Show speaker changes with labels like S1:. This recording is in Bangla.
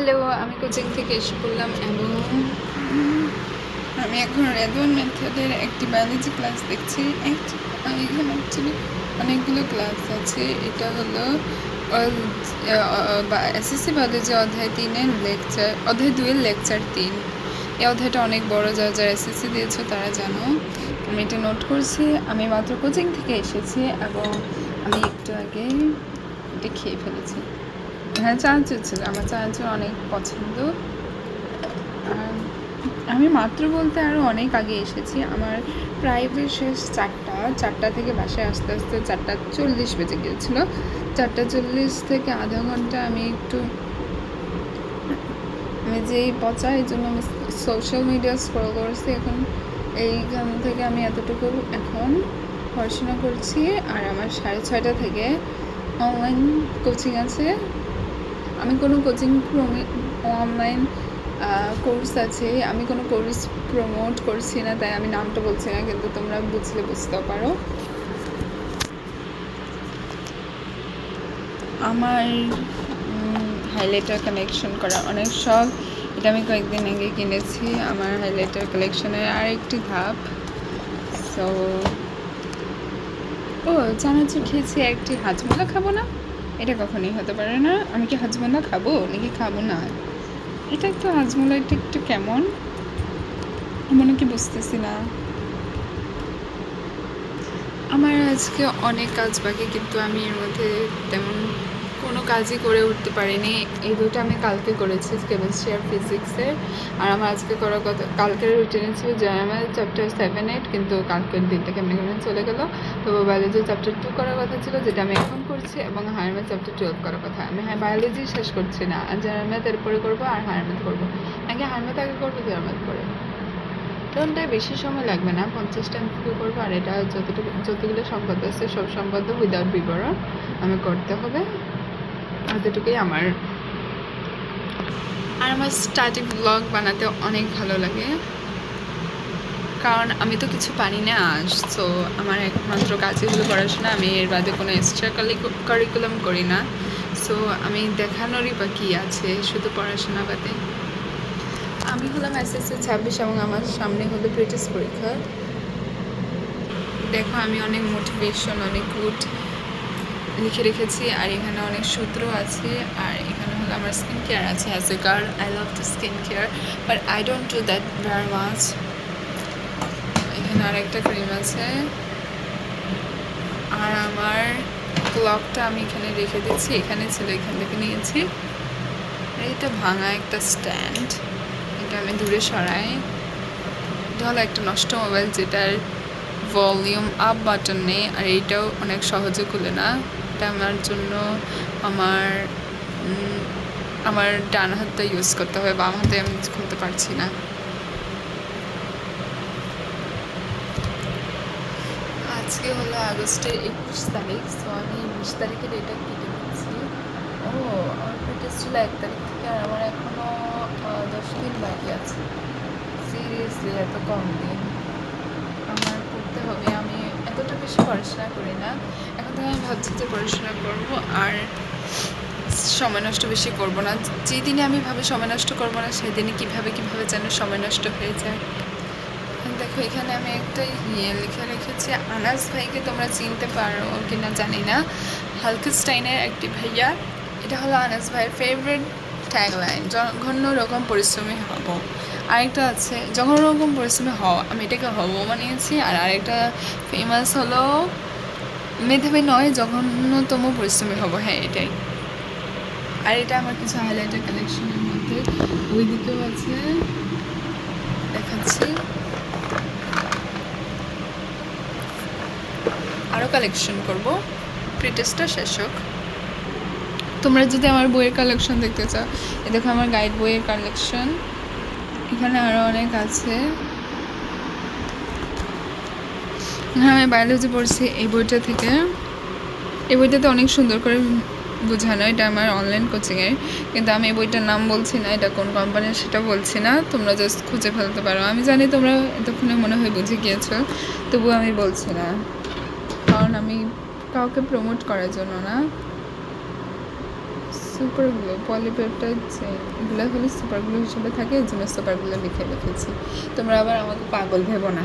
S1: হ্যালো, আমি কোচিং থেকে এসে পড়লাম এবং আমি এখন রেডওয়ান মেথডের একটি বায়োলজি ক্লাস দেখছি। এখানে অ্যাকচুয়ালি অনেকগুলো ক্লাস আছে। এটা হলো এসএসসি বায়োলজি অধ্যায় 3-এর লেকচার, অধ্যায় 2-এর লেকচার 3। এই অধ্যায়টা অনেক বড়, যারা এসএসসি দিয়েছো তারা জানো। আমি এটা নোট করছি। আমি মাত্র কোচিং থেকে এসেছি এবং আমি একটু আগে এটা খেয়ে ফেলেছি। হ্যাঁ, চানাচুর ছিল। আমার চানাচুর অনেক পছন্দ। আর আমি মাত্র বলতে আরও অনেক আগে এসেছি। আমার প্রায় শেষ 4টা থেকে বাসায় আস্তে আস্তে 4:40 বেজে গিয়েছিলো। 4:40 থেকে আধা ঘন্টা আমি যেই পচা, এই জন্য আমি সোশ্যাল মিডিয়া স্ক্রল করছি। এখন এইখান থেকে আমি এতটুকু এখন পড়াশোনা করছি। আর আমার 6:30 থেকে অনলাইন কোচিং আছে। আমি কোনো কোচিং অনলাইন কোর্স আছে, আমি কোনো কোর্স প্রমোট করছি না, তাই আমি নামটা বলছি না, কিন্তু তোমরা বুঝলে বুঝতেও পারো। আমার হাইলাইটার কালেকশন করা অনেক শখ। এটা আমি কয়েকদিন আগে কিনেছি। আমার হাইলাইটার কালেকশনের আরেকটি ধাপ। সো চানাচুর খেয়েছি, একটি হাজমোলা খাবো না? এটা কখনোই হতে পারে না। আমি কি হাজমোলা খাবো নাকি খাবো না? এটা একটু হাজমোলা, এটা একটু কেমন মনে কি বুঝতেছি না। আমার আজকে অনেক কাজ বাকি, কিন্তু আমি এর মধ্যে তেমন কোনো কাজই করে উঠতে পারিনি। এই দুটো আমি কালকে করেছি, কেমিস্ট্রি আর ফিজিক্সের। আর আমার আজকে করার কথা, কালকের রুটিনে ছিল জেনারেল চ্যাপ্টার 7-8, কিন্তু কালকের দিনটা কেমন কেমন চলে গেলো। তো বায়োলজি চ্যাপ্টার 2 করার কথা ছিল, যেটা আমি এখন করছি, এবং হায়ার ম্যাথ চ্যাপ্টার 12 করার কথা। আমি বায়োলজি শেষ করছি না, আর জেনারেল ম্যাথ এরপরে করবো, আর হায়ার ম্যাথ করবো। নাকি হায়ার ম্যাথ আগে করবো, জেনারেল ম্যাথ পরে। টোনটায় বেশি সময় লাগবে না, 50টা এমসিকিউ করবো। আর এটা যতগুলো সম্পদ আছে সব সম্পদ উইদাউট বিবরণ আমি করতে হবে। এতটুকুই আমার। আর আমার স্টাডি ব্লগ বানাতে অনেক ভালো লাগে, কারণ আমি তো কিছু পারি না। সো আমার একমাত্র কাজই হলো পড়াশোনা। আমি এর বাদে কোনো এক্সট্রা কারিকুলাম করি না। সো আমি দেখানোরই বা কী আছে, শুধু পড়াশোনা বাদে। আমি হলাম এসএসসি 26 এবং আমার সামনে হলো প্রিটেস্ট পরীক্ষা। দেখো, আমি অনেক মোটিভেশন, অনেক গুড লিখে রেখেছি। আর এখানে অনেক সূত্র আছে। আর এখানে হলো আমার স্কিন কেয়ার আছে। As a girl I love to skin care, but I don't do that very much. এখানে আরেকটা ক্রিম আছে। আর আমার ক্লকটা আমি এখানে রেখে দিচ্ছি, এখানে ছিল, এখান থেকে নিয়েছি। আর এটা ভাঙা একটা স্ট্যান্ড, এটা আমি দূরে সরাই। এটা হলো একটা নষ্ট মোবাইল, যেটার ভলিউম আপ বাটন নেই, আর এইটাও অনেক সহজে খুলে না। এটা আমার জন্য আমার ডান হাতটা ইউজ করতে হবে, বাম হাতে আমি খুলতে পারছি না। আজকে হলো আগস্টের 21 তারিখ। সো আমি 20 তারিখের এটা কেটে দিচ্ছি। আমার প্রিটেস্ট ছিল 1 তারিখ থেকে, আর আমার এখনও 10 দিন বাকি আছে। সিরিয়াসলি এত কম দিন আমার করতে হবে। আমি এতটা বেশি পড়াশোনা করি না। এখন থেকে আমি ভাবছি যে পড়াশোনা করবো আর সময় নষ্ট বেশি করবো না। যেদিনে আমি ভাবে সময় নষ্ট করবো না, সেদিনে কিভাবে যেন সময় নষ্ট হয়ে যায়। দেখো, এখানে আমি একটা লিখে রেখেছি। আনাস ভাইকে তোমরা চিনতে পারো কিনা জানি না, হালকেস্টাইনের একটি ভাইয়া। এটা হলো আনাস ভাইয়ের ফেভারিট ট্যাগলাইন, জঘন্য রকম পরিশ্রমী হব। আরেকটা আছে, জঘন্য রকম পরিশ্রমী হও, আমি এটাকে হব বানিয়েছি। আর আরেকটা ফেমাস হলো মেধাবী নয়, জঘন্যতম পরিশ্রমী হব। হ্যাঁ, এটাই। আর এটা আমার কিছু হাইলাইটার কালেকশনের মধ্যে, ওই দিকেও আছে, দেখাচ্ছি। আরও কালেকশন করব, প্রিটেস্টটা শেষ হোক। তোমরা যদি আমার বইয়ের কালেকশন দেখতে চাও, এ দেখো আমার গাইড বইয়ের কালেকশন। এখানে আরও অনেক আছে। হ্যাঁ, আমি বায়োলজি পড়ছি এই বইটা থেকে। এই বইটাতে অনেক সুন্দর করে বোঝানো। এটা আমার অনলাইন কোচিংয়ের, কিন্তু আমি এই বইটার নাম বলছি না, এটা কোন কোম্পানির সেটা বলছি না। তোমরা জাস্ট খুঁজে ফেলতে পারো। আমি জানি তোমরা এতক্ষণে মনে হয় বুঝে গিয়েছো, তবুও আমি বলছি না, কারণ আমি কাউকে প্রমোট করার জন্য না। সুপারগুলো পলিপেপটাইড চেইন এগুলো হলে সুপারগুলো হিসেবে থাকে, এই জন্য সুপারগুলো লিখে রেখেছি। তোমরা আবার আমাকে পাগল ভেবো না।